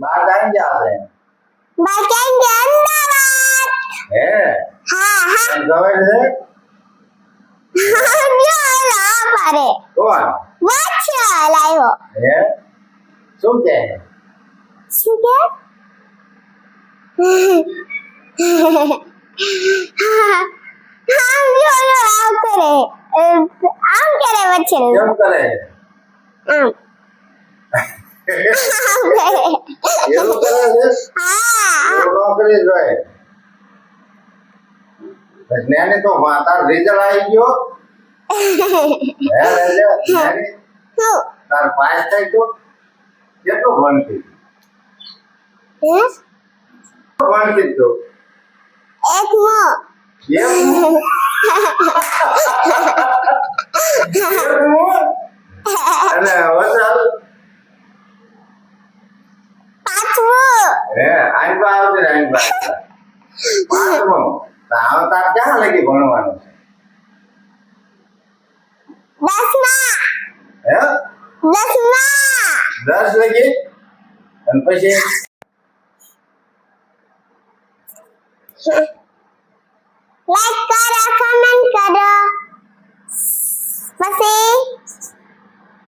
બાર કાંઈ ગયા છે બાકેંગે અમદાવાદ હે હા હા ગવાય છે જો લા પારે કોણ વાછા લાયો હે શું કે શું કે આમ જો લો આમ કરે આમ કરે વચ્ચે કેમ કરે આમ એવું કરે છે હા એવું ન કરી જોઈએ જ્ઞાની તો તાર રિઝલ્ટ આવી ગયો હે જ્ઞાની શું તાર પાસ થઈ ગયો કેટલું ભણતી ભણતી તો એક મો અને હવે ચાલ પાંચમું હે આઈ બા આવતી ને આઈ બા પાંચમો તાવ તાર ક્યાં લગી ભણવાનું છે દસમા હે 10 લગી અને પછી લાઈક કરો કમેન્ટ કરો પછી